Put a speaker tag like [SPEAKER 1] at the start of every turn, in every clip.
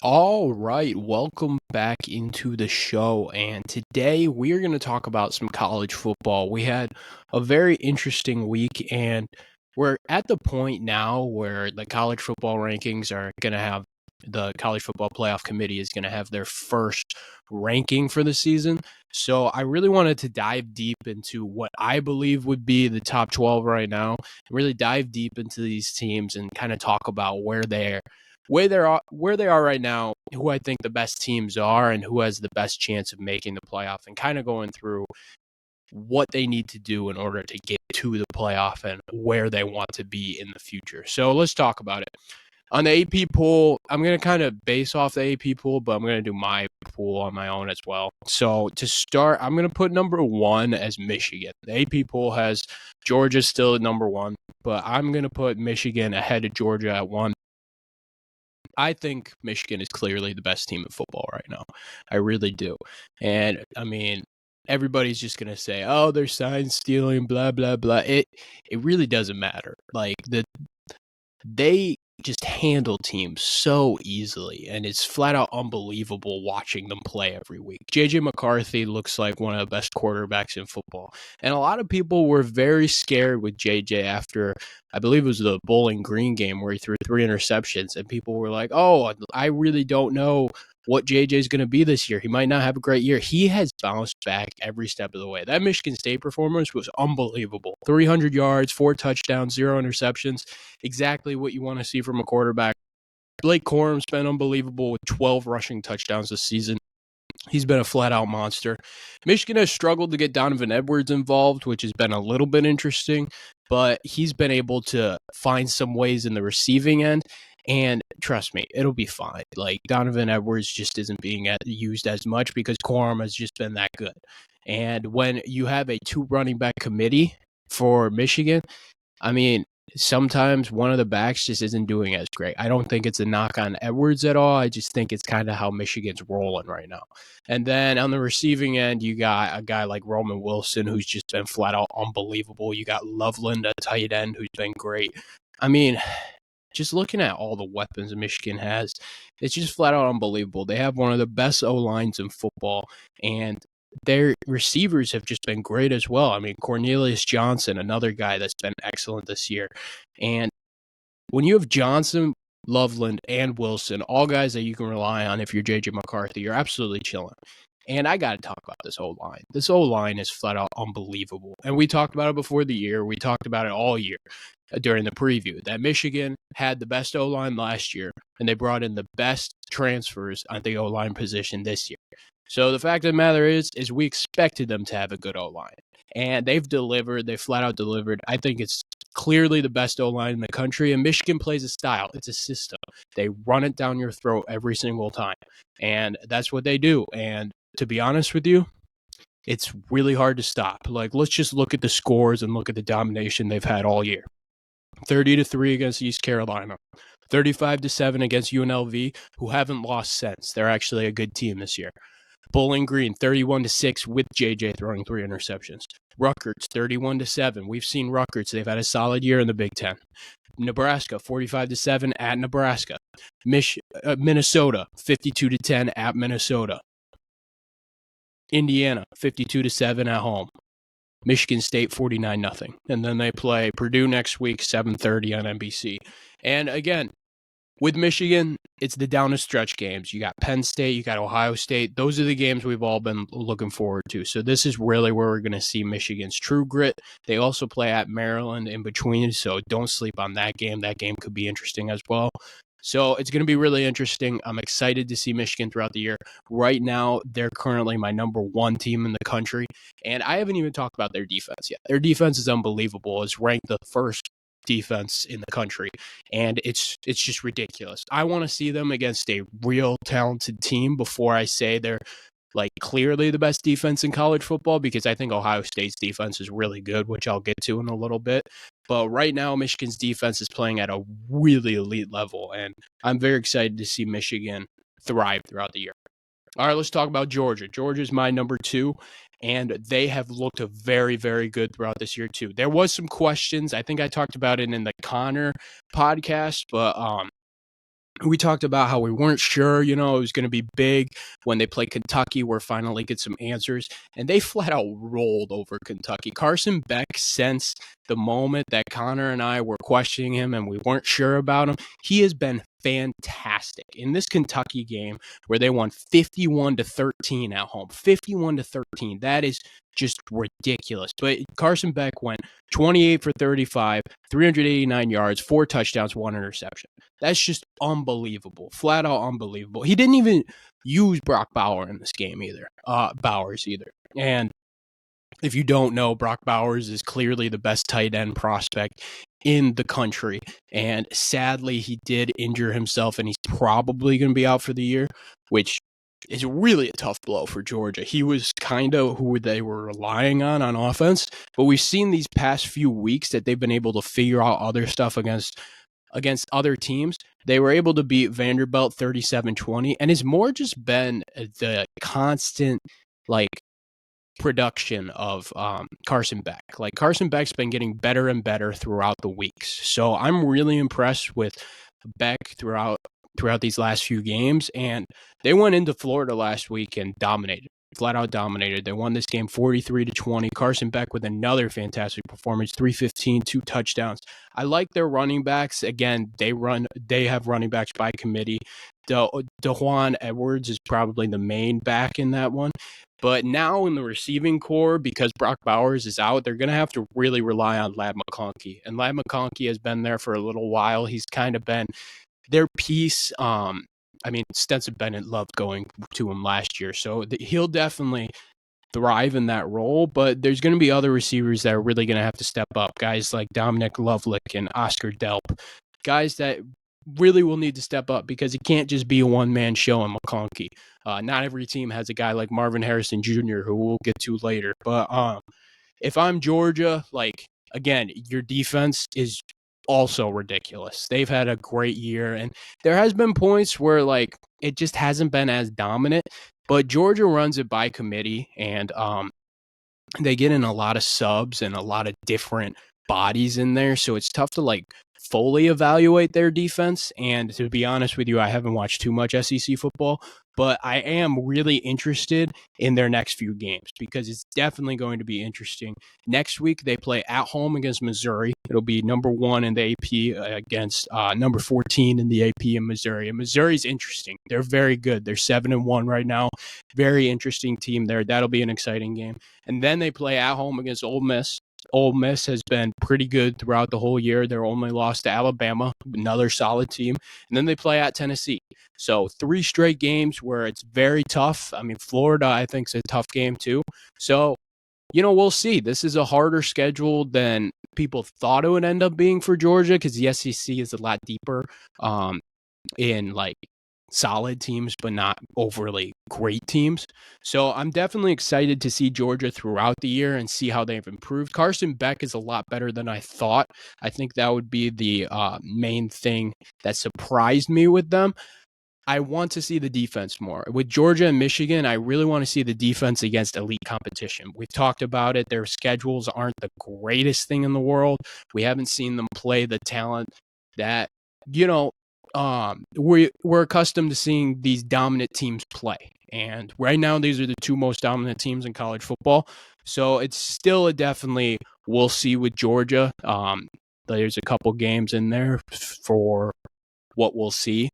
[SPEAKER 1] All right, welcome back into the show. And today we are going to talk about some college football. We had a very interesting week, and we're at the point now where the college football rankings are going to have the College Football Playoff Committee is going to have their first ranking for the season. So I really wanted to dive deep into what I believe would be the top 12 right now, really dive deep into these teams and kind of talk about where they are right now, who I think the best teams are, and who has the best chance of making the playoff, and kind of going through what they need to do in order to get to the playoff and where they want to be in the future. So let's talk about it. On the AP pool, I'm going to kind of base off the AP pool, but I'm going to do my pool on my own as well. So to start, I'm going to put number one as Michigan. The AP pool has Georgia still at number one, but I'm going to put Michigan ahead of Georgia at one. I think Michigan is clearly the best team in football right now. I really do. And I mean, everybody's just gonna say, "Oh, they're sign stealing," blah blah blah. It really doesn't matter. Like they just handle teams so easily, and it's flat out unbelievable watching them play every week. JJ McCarthy looks like one of the best quarterbacks in football, and a lot of people were very scared with JJ after, I believe it was the Bowling Green game where he threw 3 interceptions, and people were like, "Oh, I really don't know what JJ is going to be this year. He might not have a great year." He has bounced back every step of the way. That Michigan State performance was unbelievable. 300 yards, 4 touchdowns, 0 interceptions. Exactly what you want to see from a quarterback. Blake Corum's been unbelievable with 12 rushing touchdowns this season. He's been a flat-out monster. Michigan has struggled to get Donovan Edwards involved, which has been a little bit interesting, but he's been able to find some ways in the receiving end, and trust me, it'll be fine. Like, Donovan Edwards just isn't being used as much because Corum has just been that good. And when you have a two running back committee for Michigan, I mean, sometimes one of the backs just isn't doing as great. I don't think it's a knock on Edwards at all. I just think it's kind of how Michigan's rolling right now. And then on the receiving end, you got a guy like Roman Wilson, who's just been flat out unbelievable. You got Loveland, a tight end, who's been great. I mean, just looking at all the weapons Michigan has, it's just flat out unbelievable. They have one of the best O lines in football, and their receivers have just been great as well. I mean, Cornelius Johnson, another guy that's been excellent this year. And when you have Johnson, Loveland, and Wilson, all guys that you can rely on if you're JJ McCarthy, you're absolutely chilling. And I got to talk about this whole line. This whole line is flat out unbelievable. And we talked about it before the year. We talked about it all year during the preview that Michigan had the best O-line last year, and they brought in the best transfers on the O-line position this year. So the fact of the matter is we expected them to have a good O-line. And they've delivered. They flat out delivered. I think it's clearly the best O-line in the country, and Michigan plays a style. It's a system. They run it down your throat every single time, and that's what they do. And to be honest with you, it's really hard to stop. Like, let's just look at the scores and look at the domination they've had all year. 30-3 against East Carolina, 35-7 against UNLV, who haven't lost since. They're actually a good team this year. Bowling Green, 31-6 with JJ throwing 3 interceptions. Rutgers, 31-7. We've seen Rutgers. They've had a solid year in the Big Ten. Nebraska, 45-7 at Nebraska. Minnesota, 52-10 at Minnesota. Indiana, 52-7 at home. Michigan State 49-0. And then they play Purdue next week, 7:30 on NBC. And again, with Michigan, it's the down the stretch games. You got Penn State, you got Ohio State. Those are the games we've all been looking forward to. So this is really where we're going to see Michigan's true grit. They also play at Maryland in between, so don't sleep on that game. That game could be interesting as well. So it's going to be really interesting. I'm excited to see Michigan throughout the year. Right now, they're currently my number one team in the country, and I haven't even talked about their defense yet. Their defense is unbelievable. It's ranked the first defense in the country, and it's just ridiculous. I want to see them against a real talented team before I say they're like clearly the best defense in college football, because I think Ohio State's defense is really good, which I'll get to in a little bit. But right now, Michigan's defense is playing at a really elite level, and I'm very excited to see Michigan thrive throughout the year. All right, let's talk about Georgia. Georgia's my number two, and they have looked very, very good throughout this year too. There was some questions. I think I talked about it in the Connor podcast, but We talked about how we weren't sure, it was going to be big when they play Kentucky. We're finally get some answers, and they flat out rolled over Kentucky. Carson Beck, since the moment that Connor and I were questioning him and we weren't sure about him, he has been fantastic in this Kentucky game where they won 51-13 at home. 51-13. That is just ridiculous. But Carson Beck went 28 for 35, 389 yards, 4 touchdowns, 1 interception. That's just unbelievable, flat out unbelievable. He didn't even use Brock Bowers in this game either. And if you don't know, Brock Bowers is clearly the best tight end prospect in the country. And sadly, he did injure himself, and he's probably going to be out for the year, which is really a tough blow for Georgia. He was kind of who they were relying on offense, but we've seen these past few weeks that they've been able to figure out other stuff against other teams. They were able to beat Vanderbilt 37-20, and it's more just been the constant production of Carson Beck. Like, Carson Beck's been getting better and better throughout the weeks. So I'm really impressed with Beck throughout these last few games, and they went into Florida last week and dominated. Flat out dominated. They won this game 43-20. Carson Beck with another fantastic performance, 315, 2 touchdowns. I like their running backs. Again, they have running backs by committee. DeJuan Edwards is probably the main back in that one. But now in the receiving core, because Brock Bowers is out, they're going to have to really rely on Ladd McConkey. And Ladd McConkey has been there for a little while. He's kind of been their piece. Stetson Bennett loved going to him last year, so he'll definitely thrive in that role, but there's going to be other receivers that are really going to have to step up. Guys like Dominic Lovelock and Oscar Delp, guys that really will need to step up because it can't just be a one-man show in McConkey. Not every team has a guy like Marvin Harrison Jr., who we'll get to later. But if I'm Georgia, again, your defense is also ridiculous. They've had a great year, and there has been points where it just hasn't been as dominant, but Georgia runs it by committee, and they get in a lot of subs and a lot of different bodies in there, so it's tough to fully evaluate their defense. And to be honest with you, I haven't watched too much SEC football, but I am really interested in their next few games because it's definitely going to be interesting. Next week, they play at home against Missouri. It'll be number 1 in the AP against number 14 in the AP in Missouri. And Missouri's interesting. They're very good. They're 7-1 right now. Very interesting team there. That'll be an exciting game. And then they play at home against Ole Miss. Ole Miss has been pretty good throughout the whole year. Their only loss to Alabama, another solid team. And then they play at Tennessee. So 3 straight games where it's very tough. Florida, I think, is a tough game too. So, we'll see. This is a harder schedule than people thought it would end up being for Georgia because the SEC is a lot deeper in solid teams, but not overly great teams. So I'm definitely excited to see Georgia throughout the year and see how they've improved. Carson Beck is a lot better than I thought. I think that would be the main thing that surprised me with them. I want to see the defense more. With Georgia and Michigan, I really want to see the defense against elite competition. We've talked about it. Their schedules aren't the greatest thing in the world. We haven't seen them play the talent that, we're accustomed to seeing these dominant teams play. And right now, these are the 2 most dominant teams in college football. So it's still definitely we'll see with Georgia. There's a couple games in there for what we'll see,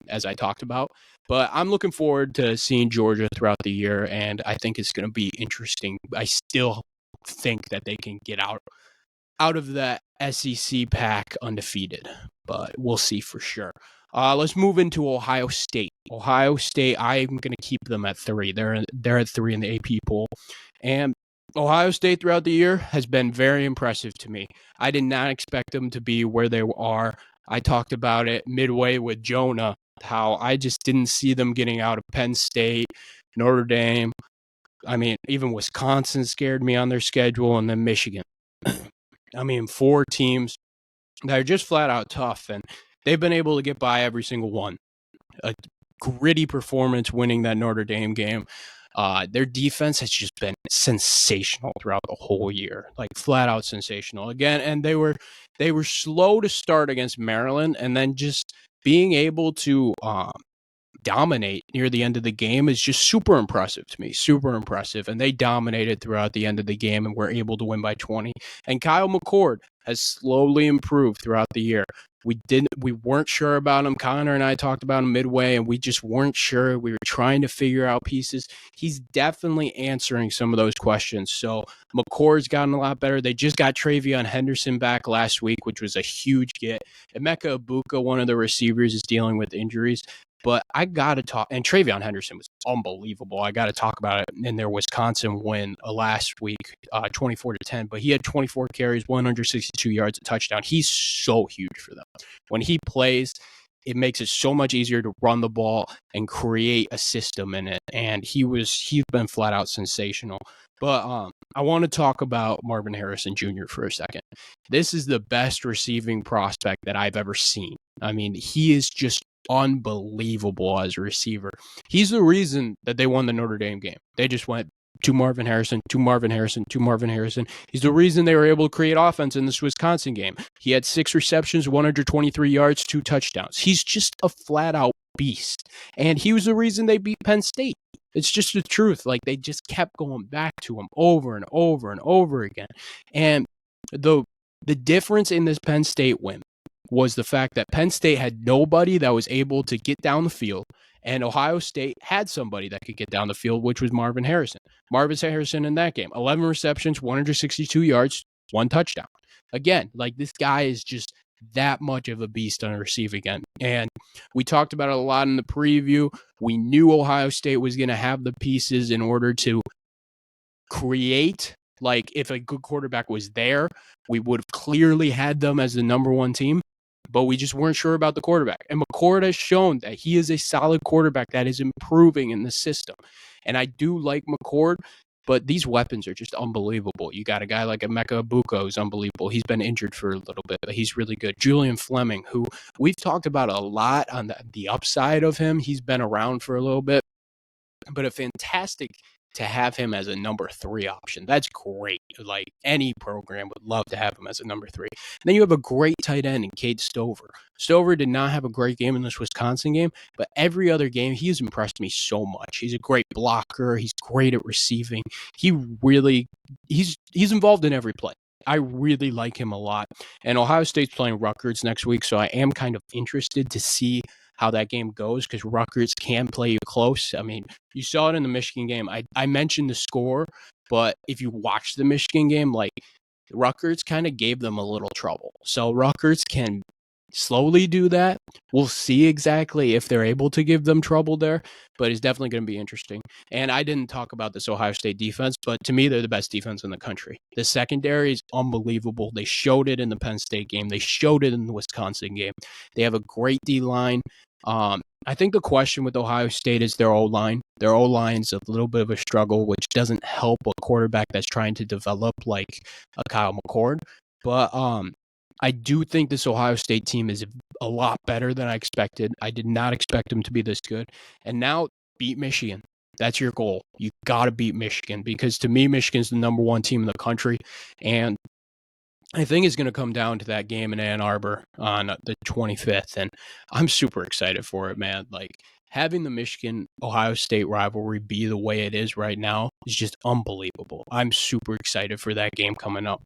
[SPEAKER 1] as I talked about. But I'm looking forward to seeing Georgia throughout the year, and I think it's going to be interesting. I still think that they can get out of the SEC pack undefeated, but we'll see for sure. Let's move into Ohio State. Ohio State, I'm going to keep them at 3. They're at 3 in the AP poll. And Ohio State throughout the year has been very impressive to me. I did not expect them to be where they are. I talked about it midway with Jonah, how I just didn't see them getting out of Penn State, Notre Dame. Even Wisconsin scared me on their schedule, and then Michigan. 4 teams that are just flat out tough, and they've been able to get by every single one. A gritty performance winning that Notre Dame game. Their defense has just been sensational throughout the whole year, flat out sensational again. And they were slow to start against Maryland, and then just being able to dominate near the end of the game is just super impressive to me. Super impressive. And they dominated throughout the end of the game and were able to win by 20. And Kyle McCord has slowly improved throughout the year. We weren't sure about him. Connor and I talked about him midway, and we just weren't sure. We were trying to figure out pieces. He's definitely answering some of those questions. So McCord's gotten a lot better. They just got Travion Henderson back last week, which was a huge get. Emeka Ibuka, one of the receivers, is dealing with injuries. But I got to talk, and Travion Henderson was unbelievable. I got to talk about it in their Wisconsin win last week, 24-10. But he had 24 carries, 162 yards, a touchdown. He's so huge for them. When he plays, it makes it so much easier to run the ball and create a system in it. And he's been flat out sensational. But I want to talk about Marvin Harrison Jr. for a second. This is the best receiving prospect that I've ever seen. I mean, he is just unbelievable as a receiver. He's the reason that they won the Notre Dame game. They just went to Marvin Harrison, to Marvin Harrison, to Marvin Harrison. He's the reason they were able to create offense in this Wisconsin game. He had 6 receptions, 123 yards, 2 touchdowns. He's just a flat-out beast. And he was the reason they beat Penn State. It's just the truth. Like, they just kept going back to him over and over and over again. And the difference in this Penn State win was the fact that Penn State had nobody that was able to get down the field, and Ohio State had somebody that could get down the field, which was Marvin Harrison. Marvin Harrison in that game, 11 receptions, 162 yards, 1 touchdown. Again, like, this guy is just that much of a beast on a receiving end. And we talked about it a lot in the preview. We knew Ohio State was going to have the pieces in order to create. Like, if a good quarterback was there, we would have clearly had them as the number 1 team. But we just weren't sure about the quarterback. And McCord has shown that he is a solid quarterback that is improving in the system. And I do like McCord, but these weapons are just unbelievable. You got a guy like Emeka Ibuka who's unbelievable. He's been injured for a little bit, but he's really good. Julian Fleming, who we've talked about a lot on the upside of him. He's been around for a little bit, but a fantastic to have him as a number 3 option. That's great. Like, any program would love to have him as a number 3. And then you have a great tight end in Cade Stover. Stover did not have a great game in this Wisconsin game, but every other game, he has impressed me so much. He's a great blocker. He's great at receiving. He's involved in every play. I really like him a lot. And Ohio State's playing Rutgers next week, so I am kind of interested to see how that game goes, because Rutgers can play you close. I mean, you saw it in the Michigan game. I mentioned the score, but if you watch the Michigan game, like, Rutgers kind of gave them a little trouble. So Rutgers can slowly do that. We'll see exactly if they're able to give them trouble there, but it's definitely going to be interesting. And I didn't talk about this Ohio State defense, but to me, they're the best defense in the country. The secondary is unbelievable. They showed it in the Penn State game. They showed it in the Wisconsin game. They have a great D-line. I think the question with Ohio State is their O-line. Their O-line's a little bit of a struggle, which doesn't help a quarterback that's trying to develop like a Kyle McCord. But I do think this Ohio State team is a lot better than I expected. I did not expect them to be this good. And now beat Michigan. That's your goal. You got to beat Michigan, because to me, Michigan's the number 1 team in the country. And I think it's going to come down to that game in Ann Arbor on the 25th. And I'm super excited for it, man. Like, having the Michigan-Ohio State rivalry be the way it is right now is just unbelievable. I'm super excited for that game coming up.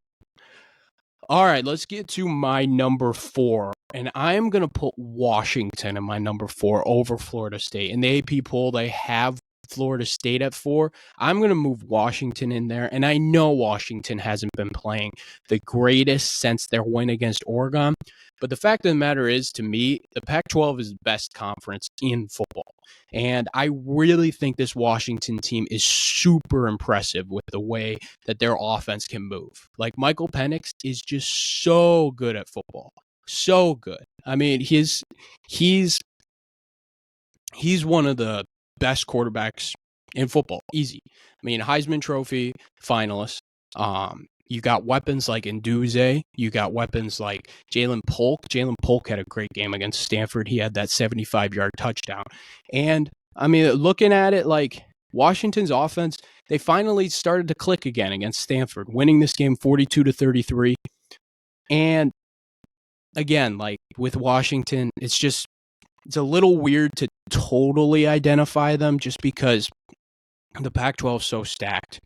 [SPEAKER 1] All right, let's get to my number 4. And I'm going to put Washington in my number 4 over Florida State. In the AP poll, they have Florida State at 4. I'm going to move Washington in there. And I know Washington hasn't been playing the greatest since their win against Oregon. But the fact of the matter is, to me, the Pac-12 is the best conference in football. And I really think this Washington team is super impressive with the way that their offense can move. Like, Michael Penix is just so good at football. So good. I mean, he's one of the best quarterbacks in football. Easy. I mean, Heisman Trophy finalist. You got weapons like Nduze. You got weapons like Jalen Polk. Jalen Polk had a great game against Stanford. He had that 75-yard touchdown. And, I mean, looking at it, like, Washington's offense, they finally started to click again against Stanford, winning this game 42-33. And, again, like, with Washington, it's just it's a little weird to totally identify them just because the Pac-12 is so stacked.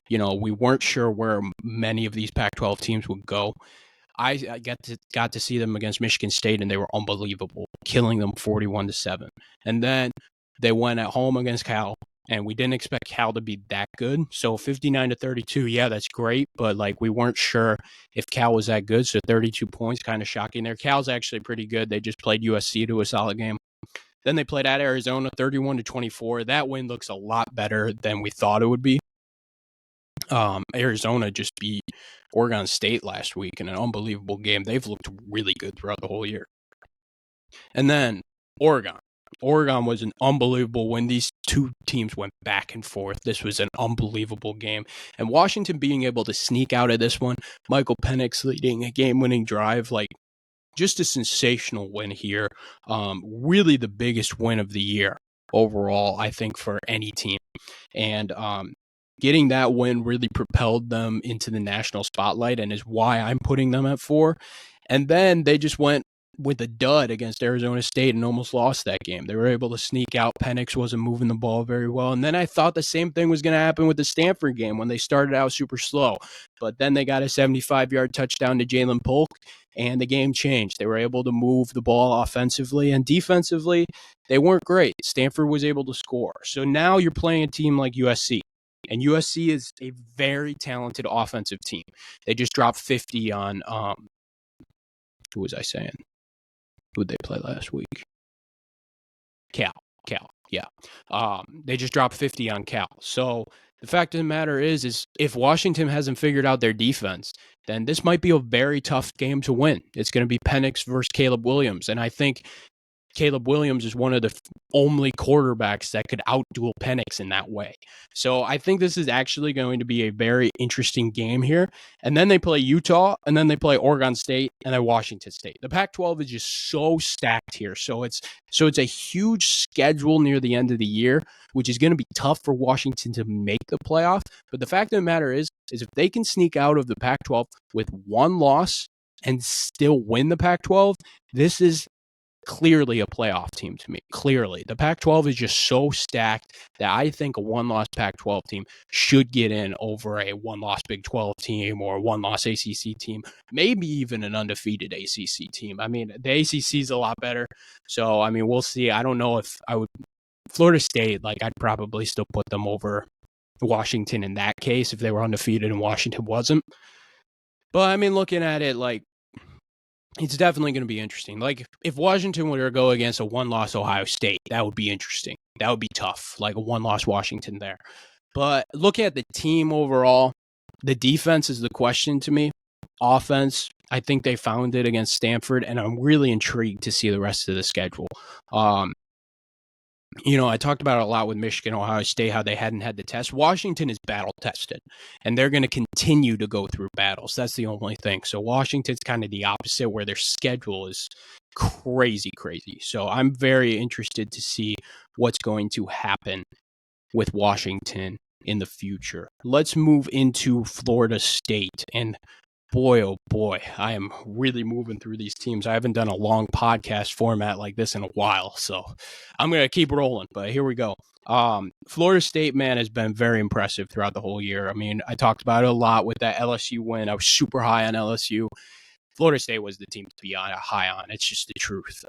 [SPEAKER 1] We weren't sure where many of these Pac-12 teams would go. I got to see them against Michigan State, and they were unbelievable, killing them 41-7. And then they went at home against Cal, and we didn't expect Cal to be that good. So 59-32, yeah, that's great, but we weren't sure if Cal was that good. So 32 points, kind of shocking there. Cal's actually pretty good. They just played USC to a solid game. Then they played at Arizona, 31-24. That win looks a lot better than we thought it would be. Arizona just beat Oregon State last week in an unbelievable game. They've looked really good throughout the whole year. And then Oregon. Oregon was an unbelievable win. These two teams went back and forth. This was an unbelievable game. And Washington being able to sneak out of this one, Michael Penix leading a game-winning drive, just a sensational win here. Really the biggest win of the year overall, I think, for any team. And getting that win really propelled them into the national spotlight and is why I'm putting them at 4. And then they just went with a dud against Arizona State and almost lost that game. They were able to sneak out. Penix wasn't moving the ball very well. And then I thought the same thing was going to happen with the Stanford game when they started out super slow. But then they got a 75-yard touchdown to Jalen Polk, and the game changed. They were able to move the ball offensively, and defensively, they weren't great. Stanford was able to score. So now you're playing a team like USC. And USC is a very talented offensive team. They just dropped 50 on, who was I saying? Who did they play last week? Cal, yeah. They just dropped 50 on Cal. So the fact of the matter is if Washington hasn't figured out their defense, then this might be a very tough game to win. It's going to be Penix versus Caleb Williams. And I think Caleb Williams is one of the only quarterbacks that could outduel Penix in that way. So I think this is actually going to be a very interesting game here. And then they play Utah, and then they play Oregon State, and then Washington State. The Pac-12 is just so stacked here. So it's a huge schedule near the end of the year, which is going to be tough for Washington to make the playoff. But the fact of the matter is if they can sneak out of the Pac-12 with one loss and still win the Pac-12, this is clearly a playoff team to me. Clearly. The Pac-12 is just so stacked that I think a one-loss Pac-12 team should get in over a one-loss Big 12 team or a one-loss ACC team, maybe even an undefeated ACC team. I mean, the ACC is a lot better. So, I mean, we'll see. I don't know if I would – Florida State, I'd probably still put them over Washington in that case if they were undefeated and Washington wasn't. But, I mean, looking at it, it's definitely going to be interesting. If Washington were to go against a one-loss Ohio State, that would be interesting. That would be tough, a one-loss Washington there. But looking at the team overall, the defense is the question to me. Offense, I think they found it against Stanford, and I'm really intrigued to see the rest of the schedule. I talked about it a lot with Michigan, Ohio State, how they hadn't had the test. Washington is battle tested, and they're going to continue to go through battles. That's the only thing. So Washington's kind of the opposite, where their schedule is crazy. So I'm very interested to see what's going to happen with Washington in the future. Let's move into Florida State. And boy, oh boy, I am really moving through these teams. I haven't done a long podcast format like this in a while, so I'm going to keep rolling, but here we go. Florida State, man, has been very impressive throughout the whole year. I mean, I talked about it a lot with that LSU win. I was super high on LSU. Florida State was the team to be high on. It's just the truth.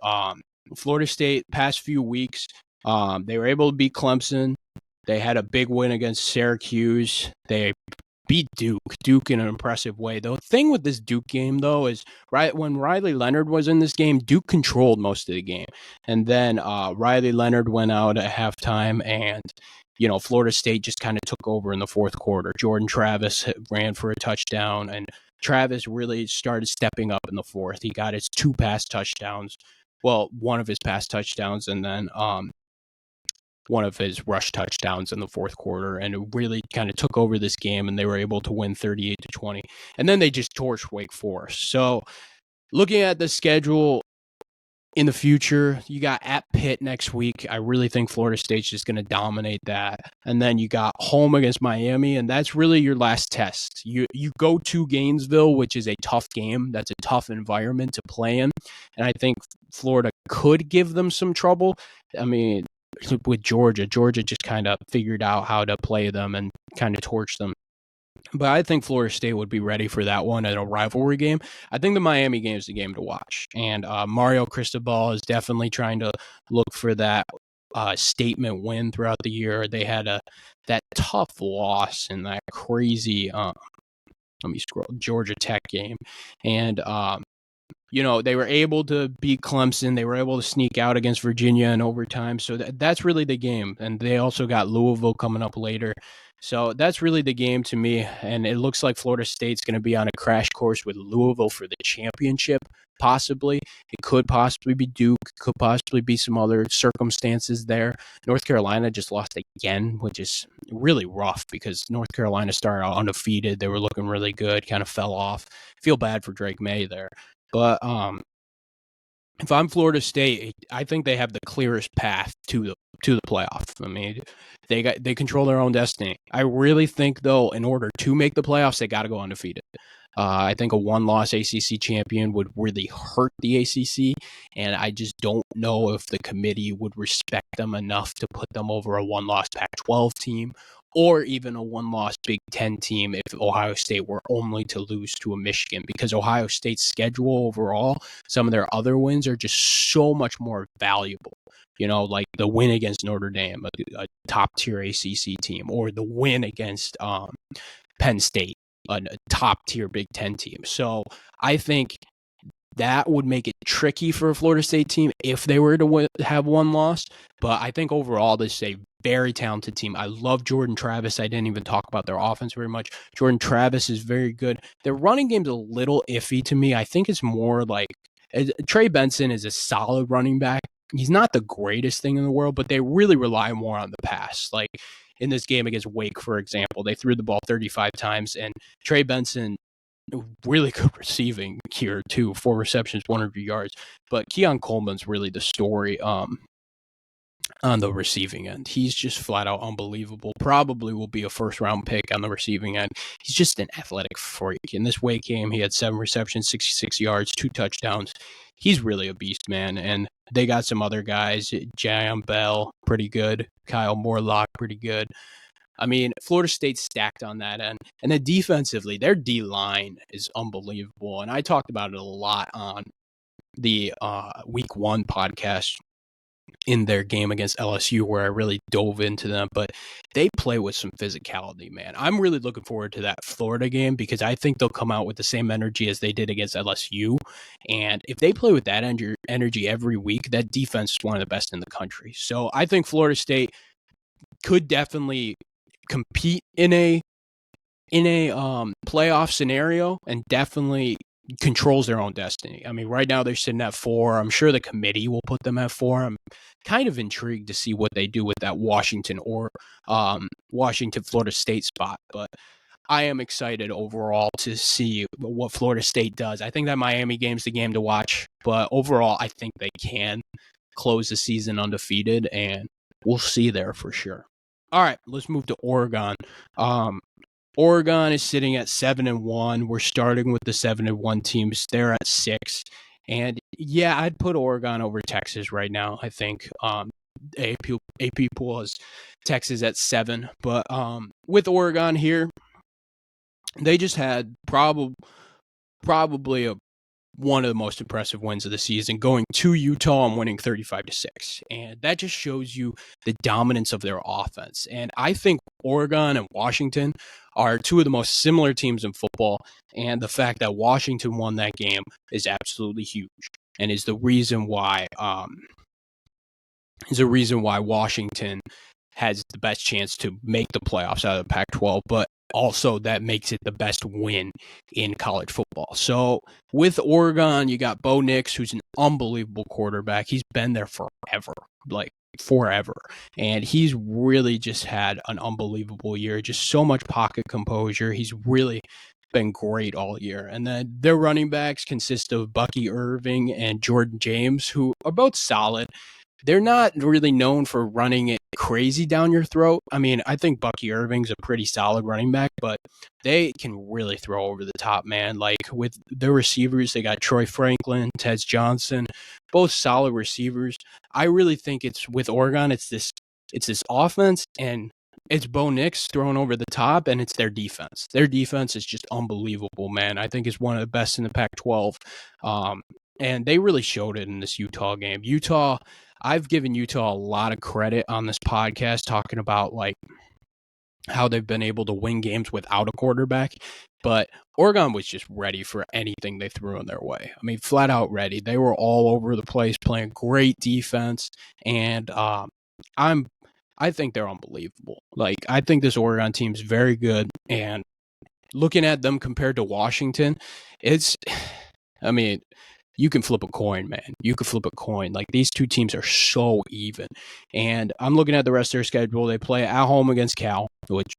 [SPEAKER 1] Florida State, past few weeks, they were able to beat Clemson. They had a big win against Syracuse. They beat Duke in an impressive way. The thing with this Duke game, though, is when Riley Leonard was in this game, Duke controlled most of the game. And then Riley Leonard went out at halftime, and Florida State just kind of took over in the fourth quarter. Jordan Travis ran for a touchdown, and Travis really started stepping up in the fourth. He got his 2 pass touchdowns. Well, one of his pass touchdowns, and then one of his rush touchdowns in the fourth quarter, and it really kind of took over this game, and they were able to win 38-20. And then they just torched Wake Forest. So looking at the schedule, in the future, you got at Pitt next week. I really think Florida State's just going to dominate that. And then you got home against Miami, and that's really your last test. You go to Gainesville, which is a tough game. That's a tough environment to play in. And I think Florida could give them some trouble. I mean, with Georgia just kind of figured out how to play them and kind of torch them. But I think Florida State would be ready for that one at a rivalry game. I think the Miami game is the game to watch. And Mario Cristobal is definitely trying to look for that statement win throughout the year. They had that tough loss in that crazy, let me scroll, Georgia Tech game. And they were able to beat Clemson. They were able to sneak out against Virginia in overtime. So that's really the game. And they also got Louisville coming up later. So that's really the game to me. And it looks like Florida State's going to be on a crash course with Louisville for the championship, possibly. It could possibly be Duke. Could possibly be some other circumstances there. North Carolina just lost again, which is really rough because North Carolina started out undefeated. They were looking really good, kind of fell off. Feel bad for Drake May there. But if I'm Florida State, I think they have the clearest path to the playoff. I mean, they control their own destiny. I really think, though, in order to make the playoffs, they got to go undefeated. I think a one-loss ACC champion would really hurt the ACC, and I just don't know if the committee would respect them enough to put them over a one-loss Pac-12 team or even a one-loss Big Ten team if Ohio State were only to lose to a Michigan, because Ohio State's schedule overall, some of their other wins are just so much more valuable. Like the win against Notre Dame, a top-tier ACC team, or the win against Penn State, a top-tier Big Ten team. So I think that would make it tricky for a Florida State team if they were to have one loss. But I think overall, this is a very talented team. I love Jordan Travis. I didn't even talk about their offense very much. Jordan Travis is very good. Their running game's a little iffy to me. I think it's more like Trey Benson is a solid running back. He's not the greatest thing in the world, but they really rely more on the pass. Like in this game against Wake, for example, they threw the ball 35 times, and Trey Benson, really good receiving here too, 4 receptions, 100 yards. But Keon Coleman's really the story on the receiving end. He's just flat out unbelievable. Probably will be a first-round pick on the receiving end. He's just an athletic freak. In this Wake game, he had 7 receptions, 66 yards, 2 touchdowns. He's really a beast, man. And they got some other guys. Jayon Bell, pretty good. Kyle Morlock, pretty good. I mean, Florida State's stacked on that end. And then defensively, their D-line is unbelievable. And I talked about it a lot on the Week 1 podcast in their game against LSU, where I really dove into them. But they play with some physicality, man. I'm really looking forward to that Florida game because I think they'll come out with the same energy as they did against LSU. And if they play with that energy every week, that defense is one of the best in the country. So I think Florida State could definitely compete in a playoff scenario and definitely controls their own destiny. I mean, right now they're sitting at 4. I'm sure the committee will put them at 4. I'm kind of intrigued to see what they do with that Washington Florida State spot, but I am excited overall to see what Florida State does. I think that Miami game's the game to watch, but overall I think they can close the season undefeated, and we'll see there for sure. All right, let's move to Oregon. Oregon is sitting at 7-1. We're starting with the 7-1 teams. They're at 6. And yeah, I'd put Oregon over Texas right now. I think AP pool has Texas at 7. But with Oregon here, they just had probably one of the most impressive wins of the season, going to Utah and winning 35-6. And that just shows you the dominance of their offense. And I think Oregon and Washington are 2 of the most similar teams in football. And the fact that Washington won that game is absolutely huge and is the reason why Washington has the best chance to make the playoffs out of the Pac-12, but also that makes it the best win in college football. So with Oregon, you got Bo Nix, who's an unbelievable quarterback. He's been there forever. And he's really just had an unbelievable year, just so much pocket composure. He's really been great all year. And then their running backs consist of Bucky Irving and Jordan James, who are both solid. They're not really known for running it crazy down your throat. I mean, I think Bucky Irving's a pretty solid running back, but they can really throw over the top, man. Like with their receivers, they got Troy Franklin, Tez Johnson, both solid receivers. I really think it's with Oregon, it's this offense and it's Bo Nix thrown over the top, and it's their defense. Their defense is just unbelievable, man. I think it's one of the best in the Pac-12. And they really showed it in this Utah game. I've given Utah a lot of credit on this podcast talking about like how they've been able to win games without a quarterback, but Oregon was just ready for anything they threw in their way. I mean, flat out ready. They were all over the place playing great defense, and I think they're unbelievable. Like, I think this Oregon team's very good, and looking at them compared to Washington, I mean, you can flip a coin, man. You can flip a coin. Like, these two teams are so even. And I'm looking at the rest of their schedule. They play at home against Cal, which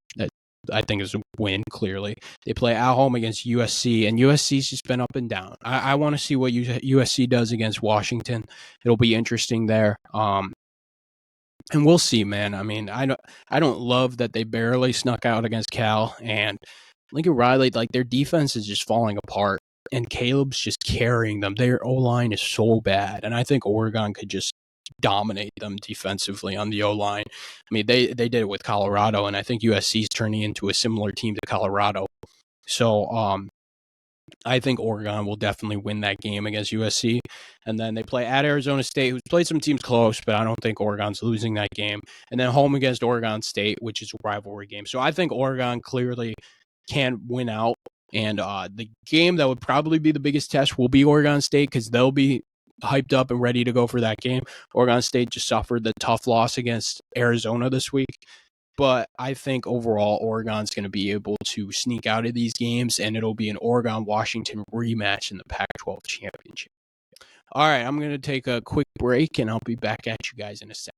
[SPEAKER 1] I think is a win, clearly. They play at home against USC, and USC's just been up and down. I want to see what USC does against Washington. It'll be interesting there. And we'll see, man. I mean, I don't love that they barely snuck out against Cal, and Lincoln Riley, like, their defense is just falling apart, and Caleb's just carrying them. Their O-line is so bad, and I think Oregon could just dominate them defensively on the O-line. I mean, they did it with Colorado, and I think USC's turning into a similar team to Colorado. So, I think Oregon will definitely win that game against USC. And then they play at Arizona State, who's played some teams close, but I don't think Oregon's losing that game. And then home against Oregon State, which is a rivalry game. So I think Oregon clearly can win out. And the game that would probably be the biggest test will be Oregon State, because they'll be hyped up and ready to go for that game. Oregon State just suffered the tough loss against Arizona this week. But I think overall, Oregon's going to be able to sneak out of these games, and it'll be an Oregon-Washington rematch in the Pac-12 championship. All right, I'm going to take a quick break, and I'll be back at you guys in a sec.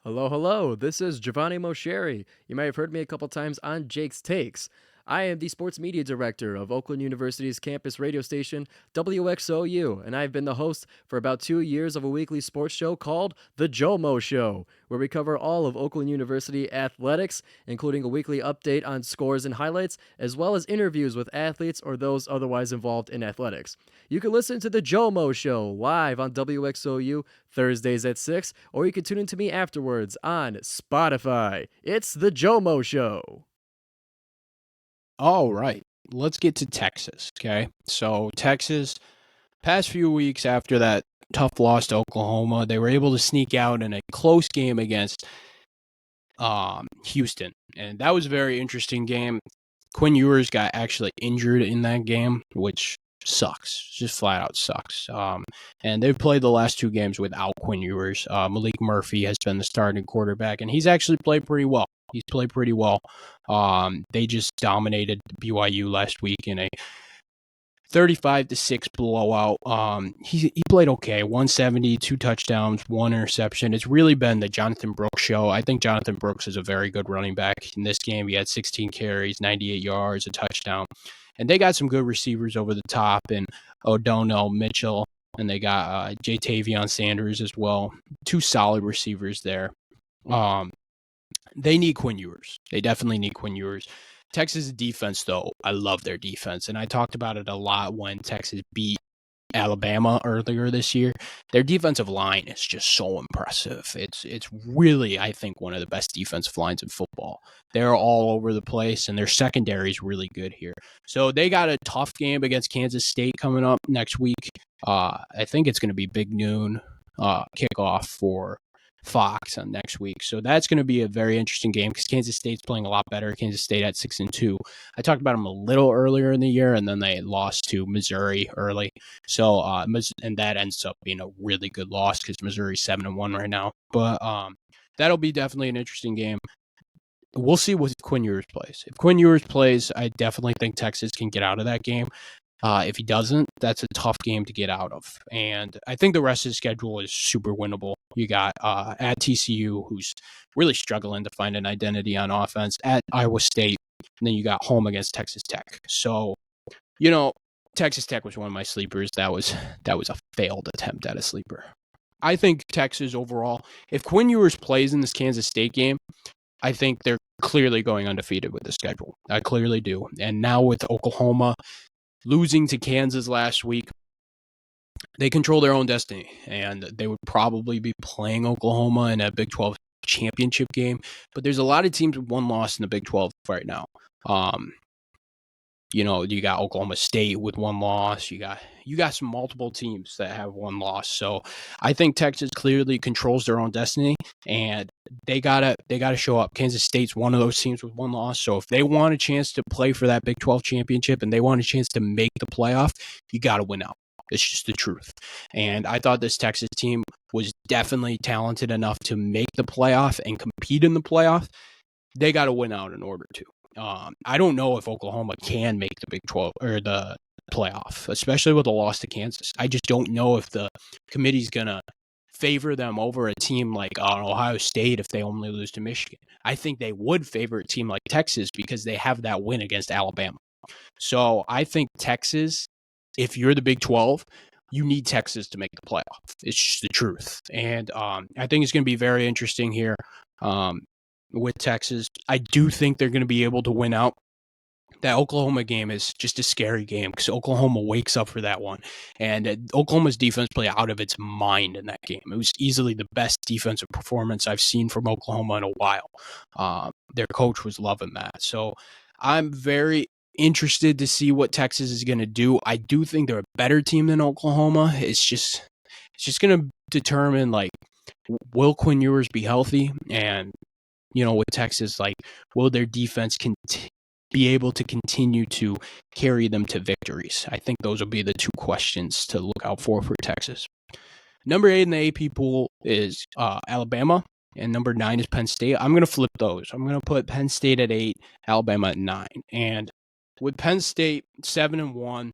[SPEAKER 2] Hello. This is Giovanni Mosheri. You might have heard me a couple times on Jake's Takes. I am the sports media director of Oakland University's campus radio station, WXOU, and I've been the host for about 2 years of a weekly sports show called The Jomo Show, where we cover all of Oakland University athletics, including a weekly update on scores and highlights, as well as interviews with athletes or those otherwise involved in athletics. You can listen to The Jomo Show live on WXOU Thursdays at 6, or you can tune in to me afterwards on Spotify. It's The Jomo Show.
[SPEAKER 1] All right, let's get to Texas, okay? So Texas, past few weeks after that tough loss to Oklahoma, they were able to sneak out in a close game against Houston, and that was a very interesting game. Quinn Ewers got actually injured in that game, which sucks, just flat out sucks. And they've played the last two games without Quinn Ewers. Malik Murphy has been the starting quarterback, and he's actually played pretty well. They just dominated BYU last week in a 35-6 blowout. He played okay. 170, 2 touchdowns, 1 interception. It's really been the Jonathan Brooks show. I think Jonathan Brooks is a very good running back. In this game, he had 16 carries, 98 yards, a touchdown. And they got some good receivers over the top, and O'Donnell Mitchell, and they got Jatavion Sanders as well. 2 solid receivers there. They need Quinn Ewers. They definitely need Quinn Ewers. Texas defense, though, I love their defense, and I talked about it a lot when Texas beat Alabama earlier this year. Their defensive line is just so impressive. It's really, I think, one of the best defensive lines in football. They're all over the place, and their secondary is really good here. So they got a tough game against Kansas State coming up next week. I think it's going to be big noon kickoff for Fox on next week. So that's going to be a very interesting game because Kansas State's playing a lot better. Kansas State at 6-2. I talked about them a little earlier in the year, and then they lost to Missouri early. So, and that ends up being a really good loss because Missouri's 7-1 right now. But that'll be definitely an interesting game. We'll see what Quinn Ewers plays. If Quinn Ewers plays, I definitely think Texas can get out of that game. If he doesn't, that's a tough game to get out of. And I think the rest of the schedule is super winnable. You got at TCU, who's really struggling to find an identity on offense, at Iowa State, and then you got home against Texas Tech. So You know, Texas Tech was one of my sleepers. That was a failed attempt at a sleeper. I think Texas overall, if Quinn Ewers plays in this Kansas State game, I think they're clearly going undefeated with the schedule. I clearly do. And now with Oklahoma losing to Kansas last week, they control their own destiny, and they would probably be playing Oklahoma in a Big 12 championship game. But there's a lot of teams with one loss in the Big 12 right now. You got Oklahoma State with one loss. You got some multiple teams that have one loss. So I think Texas clearly controls their own destiny, and they gotta show up. Kansas State's one of those teams with one loss. So if they want a chance to play for that Big 12 championship and they want a chance to make the playoff, you got to win out. It's just the truth. And I thought this Texas team was definitely talented enough to make the playoff and compete in the playoff. They got to win out in order to. I don't know if Oklahoma can make the Big 12 or the playoff, especially with a loss to Kansas. I just don't know if the committee's going to favor them over a team like Ohio State if they only lose to Michigan. I think they would favor a team like Texas because they have that win against Alabama. So I think Texas, if you're the Big 12, you need Texas to make the playoff. It's just the truth. And I think it's going to be very interesting here. With Texas, I do think they're going to be able to win out. That Oklahoma game is just a scary game because Oklahoma wakes up for that one. And Oklahoma's defense played out of its mind in that game. It was easily the best defensive performance I've seen from Oklahoma in a while. Their coach was loving that. So I'm very interested to see what Texas is going to do. I do think they're a better team than Oklahoma. It's just going to determine, like, will Quinn Ewers be healthy? And with Texas, like, will their defense be able to continue to carry them to victories? I think those will be the two questions to look out for Texas. Number 8 in the AP pool is Alabama, and number 9 is Penn State. I'm going to flip those. I'm going to put Penn State at 8, Alabama at 9. And with Penn State 7-1,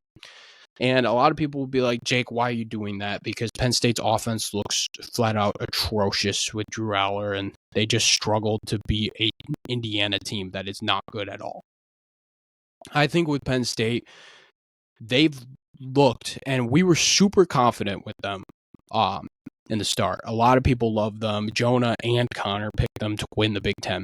[SPEAKER 1] and a lot of people will be like, Jake, why are you doing that? Because Penn State's offense looks flat out atrocious with Drew Aller, and they just struggled to beat an Indiana team that is not good at all. I think with Penn State, they've looked, and we were super confident with them in the start. A lot of people love them. Jonah and Connor picked them to win the Big Ten.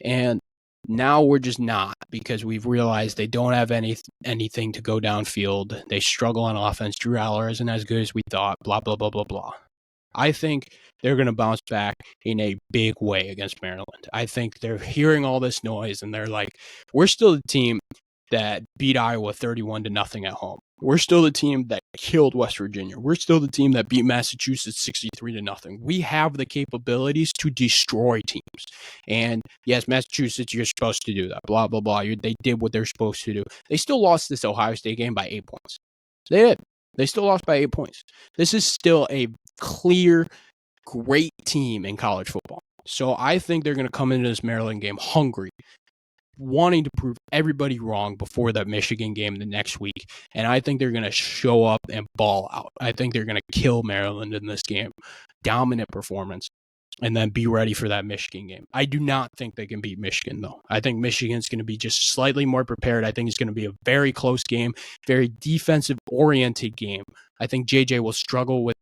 [SPEAKER 1] And now we're just not, because we've realized they don't have anything to go downfield. They struggle on offense. Drew Aller isn't as good as we thought, blah, blah, blah, blah, blah. I think they're going to bounce back in a big way against Maryland. I think they're hearing all this noise, and they're like, we're still the team that beat Iowa 31-0 at home. We're still the team that killed West Virginia. We're still the team that beat Massachusetts 63-0. We have the capabilities to destroy teams. And yes, Massachusetts, you're supposed to do that. Blah, blah, blah. They did what they're supposed to do. They still lost this Ohio State game by 8 points. They did. They still lost by 8 points. This is still a clear, great team in college football. So I think they're going to come into this Maryland game hungry, wanting to prove everybody wrong before that Michigan game the next week. And I think they're going to show up and ball out. I think they're going to kill Maryland in this game. Dominant performance. And then be ready for that Michigan game. I do not think they can beat Michigan, though. I think Michigan's going to be just slightly more prepared. I think it's going to be a very close game, very defensive-oriented game. I think JJ will struggle with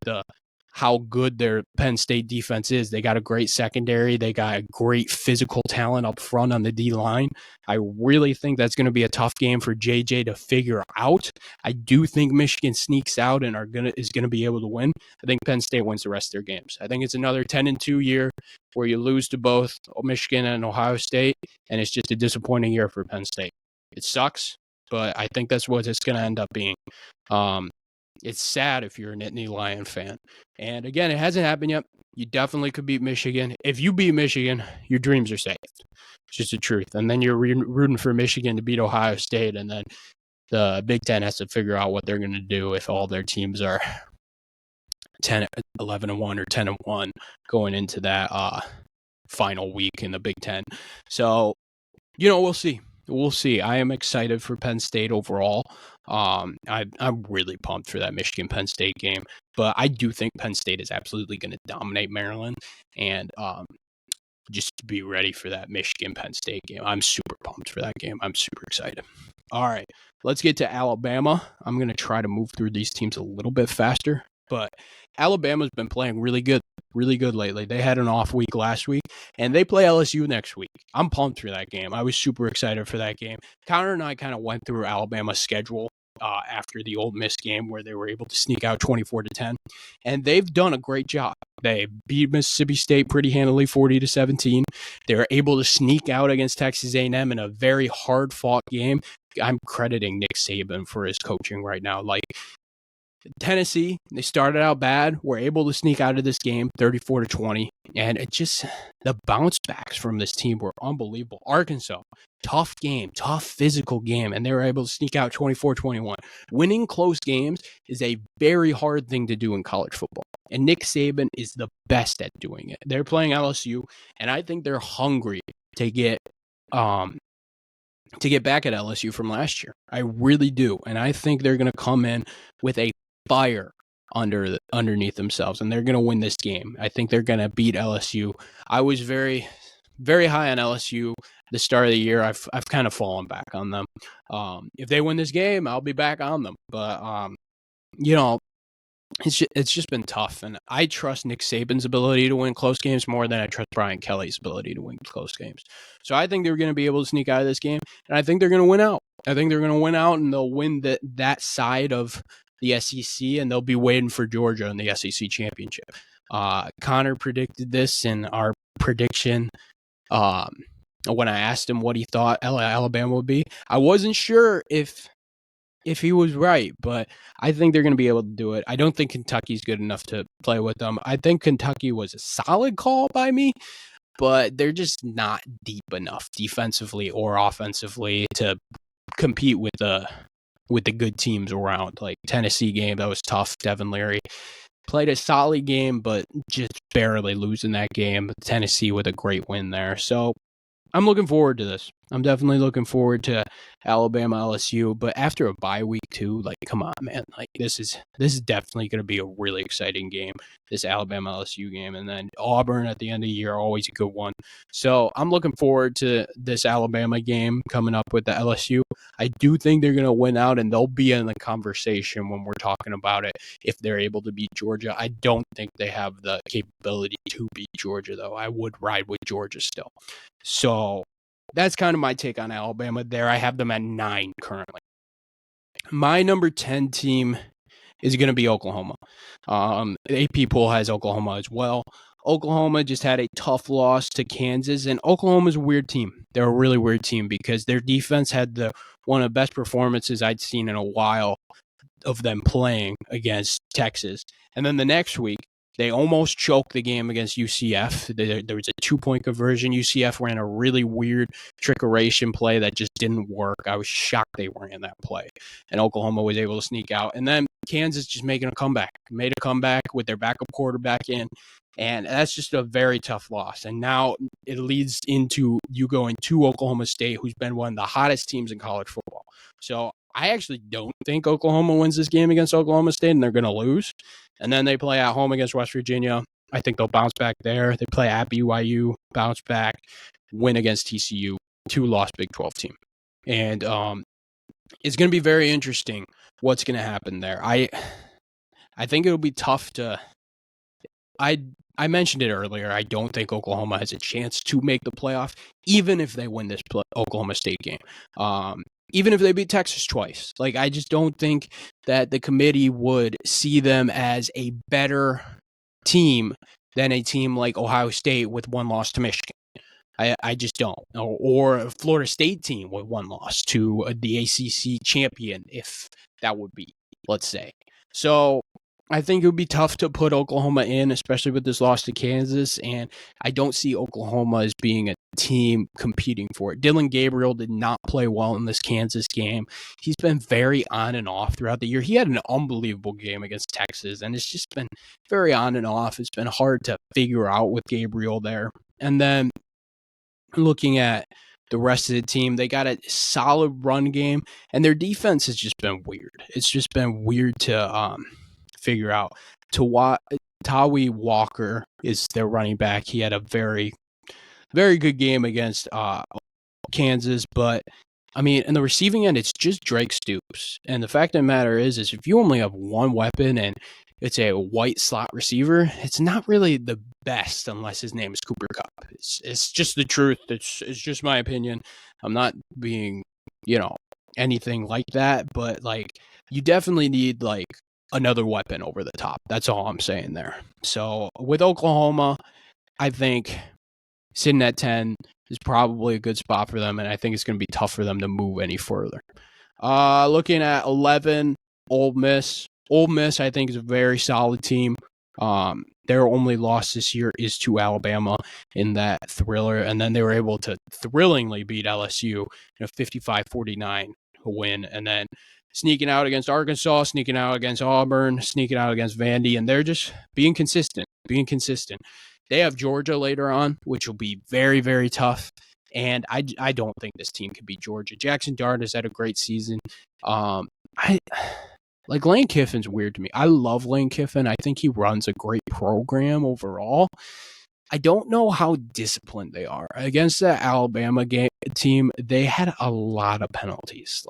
[SPEAKER 1] how good their Penn State defense is. They got a great secondary. They got a great physical talent up front on the D-line. I really think that's going to be a tough game for JJ to figure out. I do think Michigan sneaks out and is going to be able to win. I think Penn State wins the rest of their games. I think it's another 10-2 year where you lose to both Michigan and Ohio State, and it's just a disappointing year for Penn State. It sucks, but I think that's what it's going to end up being. It's sad if you're a Nittany Lion fan. And again, it hasn't happened yet. You definitely could beat Michigan. If you beat Michigan, your dreams are saved. It's just the truth. And then you're rooting for Michigan to beat Ohio State, and then the Big Ten has to figure out what they're going to do if all their teams are 11-1 or 10-1 going into that final week in the Big Ten. So, we'll see. We'll see. I am excited for Penn State overall. I'm really pumped for that Michigan-Penn State game, but I do think Penn State is absolutely going to dominate Maryland, and just be ready for that Michigan-Penn State game. I'm super pumped for that game. I'm super excited. All right, let's get to Alabama. I'm going to try to move through these teams a little bit faster, but Alabama's been playing really good lately. They had an off week last week, and they play LSU next week. I'm pumped for that game. I was super excited for that game. Connor and I kind of went through Alabama's schedule after the Ole Miss game where they were able to sneak out 24-10, and they've done a great job. They beat Mississippi State pretty handily, 40-17. They were able to sneak out against Texas A&M in a very hard-fought game. I'm crediting Nick Saban for his coaching right now. Like, Tennessee, they started out bad, were able to sneak out of this game 34-20, and it just, the bounce backs from this team were unbelievable. Arkansas, tough game, tough physical game, and they were able to sneak out 24-21. Winning close games is a very hard thing to do in college football, and Nick Saban is the best at doing it. They're playing LSU, and I think they're hungry to get back at LSU from last year. I really do, and I think they're going to come in with a fire underneath themselves, and they're going to win this game. I think they're going to beat LSU. I was very, very high on LSU the start of the year. I've kind of fallen back on them. If they win this game, I'll be back on them. But it's just been tough, and I trust Nick Saban's ability to win close games more than I trust Brian Kelly's ability to win close games. So I think they're going to be able to sneak out of this game, and I think they're going to win out. I think they're going to win out, and they'll win that side of the SEC, and they'll be waiting for Georgia in the SEC championship. Connor predicted this in our prediction when I asked him what he thought Alabama would be. I wasn't sure if he was right, but I think they're going to be able to do it. I don't think Kentucky's good enough to play with them. I think Kentucky was a solid call by me, but they're just not deep enough defensively or offensively to compete with the good teams around. Like Tennessee game, that was tough. Devin Leary played a solid game, but just barely losing that game. Tennessee with a great win there. So I'm looking forward to this. I'm definitely looking forward to Alabama LSU, but after a bye week too, like, come on, man. Like, this is definitely going to be a really exciting game, this Alabama LSU game, and then Auburn at the end of the year, always a good one. So I'm looking forward to this Alabama game coming up with the LSU. I do think they're going to win out, and they'll be in the conversation when we're talking about it if they're able to beat Georgia. I don't think they have the capability to beat Georgia, though. I would ride with Georgia still. So that's kind of my take on Alabama there. I have them at 9 currently. My number 10 team is going to be Oklahoma. The AP poll has Oklahoma as well. Oklahoma just had a tough loss to Kansas, and Oklahoma's a weird team. They're a really weird team because their defense had one of the best performances I'd seen in a while of them playing against Texas. And then the next week, they almost choked the game against UCF. There was a 2-point conversion. UCF ran a really weird trickeration play that just didn't work. I was shocked they weren't in that play. And Oklahoma was able to sneak out. And then Kansas just made a comeback with their backup quarterback in. And that's just a very tough loss. And now it leads into you going to Oklahoma State, who's been one of the hottest teams in college football. So I actually don't think Oklahoma wins this game against Oklahoma State, and they're going to lose. And then they play at home against West Virginia. I think they'll bounce back there. They play at BYU, bounce back, win against TCU, 2-loss Big 12 team. And it's going to be very interesting what's going to happen there. I think it'll be tough to – I mentioned it earlier. I don't think Oklahoma has a chance to make the playoff, even if they win this Oklahoma State game. Even if they beat Texas twice. Like, I just don't think that the committee would see them as a better team than a team like Ohio State with 1 loss to Michigan. I just don't. Or a Florida State team with 1 loss to the ACC champion, if that would be, let's say. So I think it would be tough to put Oklahoma in, especially with this loss to Kansas, and I don't see Oklahoma as being a team competing for it. Dylan Gabriel did not play well in this Kansas game. He's been very on and off throughout the year. He had an unbelievable game against Texas, and it's just been very on and off. It's been hard to figure out with Gabriel there. And then looking at the rest of the team, they got a solid run game, and their defense has just been weird. It's just been weird to figure out. Tawi Walker is their running back. He had a very, very good game against Kansas, but I mean, in the receiving end, it's just Drake Stoops. And the fact of the matter is if you only have one weapon and it's a white slot receiver, it's not really the best unless his name is Cooper Kupp. It's just the truth. It's just my opinion. I'm not being, anything like that, but like you definitely need like another weapon over the top. That's all I'm saying there. So with Oklahoma, I think sitting at 10 is probably a good spot for them, and I think it's going to be tough for them to move any further. Looking at 11, Ole Miss. Ole Miss, I think, is a very solid team. Their only loss this year is to Alabama in that thriller, and then they were able to thrillingly beat LSU in a 55-49 win, and then sneaking out against Arkansas, sneaking out against Auburn, sneaking out against Vandy, and they're just being consistent. They have Georgia later on, which will be very, very tough. And I don't think this team can beat Georgia. Jackson Dart has had a great season. I like Lane Kiffin's weird to me. I love Lane Kiffin. I think he runs a great program overall. I don't know how disciplined they are. Against the Alabama team, they had a lot of penalties,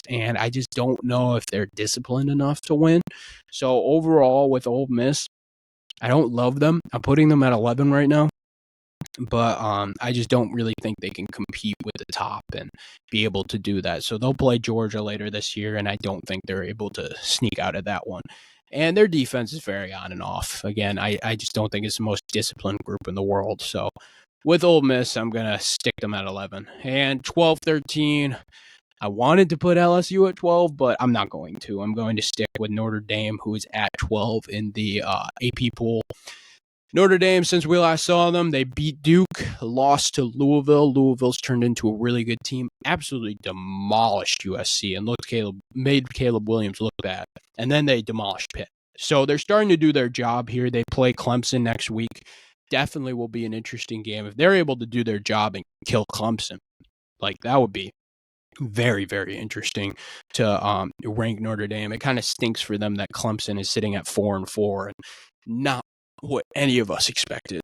[SPEAKER 1] and I just don't know if they're disciplined enough to win. So overall, with Ole Miss, I don't love them. I'm putting them at 11 right now. But I just don't really think they can compete with the top and be able to do that. So they'll play Georgia later this year, and I don't think they're able to sneak out of that one. And their defense is very on and off. Again, I just don't think it's the most disciplined group in the world. So with Ole Miss, I'm going to stick them at 11. And 12, 13, I wanted to put LSU at 12, but I'm not going to. I'm going to stick with Notre Dame, who is at 12 in the AP poll. Notre Dame, since we last saw them, they beat Duke, lost to Louisville. Louisville's turned into a really good team, absolutely demolished USC and made Caleb Williams look bad. And then they demolished Pitt. So they're starting to do their job here. They play Clemson next week. Definitely will be an interesting game. If they're able to do their job and kill Clemson, like that would be very, very interesting to rank Notre Dame. It kind of stinks for them that Clemson is sitting at 4-4 and not what any of us expected.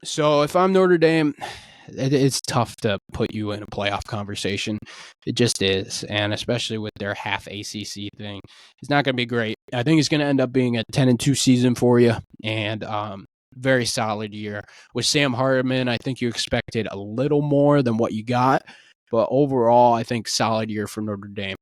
[SPEAKER 1] So if I'm Notre Dame, it's tough to put you in a playoff conversation. It just is. And especially with their half ACC thing, it's not going to be great. I think it's going to end up being a 10-2 season for you. And very solid year. With Sam Hartman, I think you expected a little more than what you got. But overall, I think solid year for Notre Dame.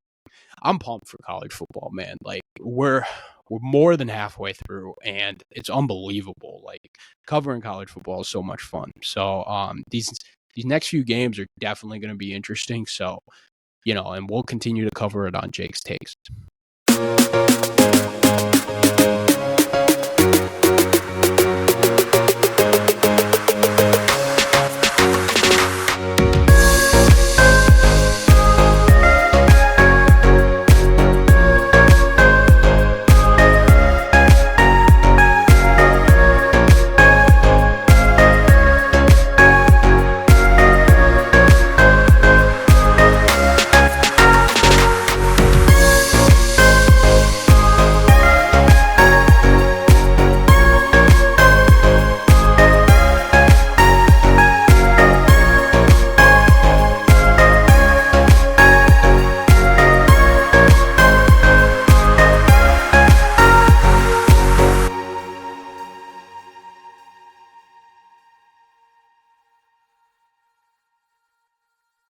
[SPEAKER 1] I'm pumped for college football, man. Like we're more than halfway through, and it's unbelievable. Like covering college football is so much fun. So these next few games are definitely going to be interesting. So and we'll continue to cover it on Jake's Takes.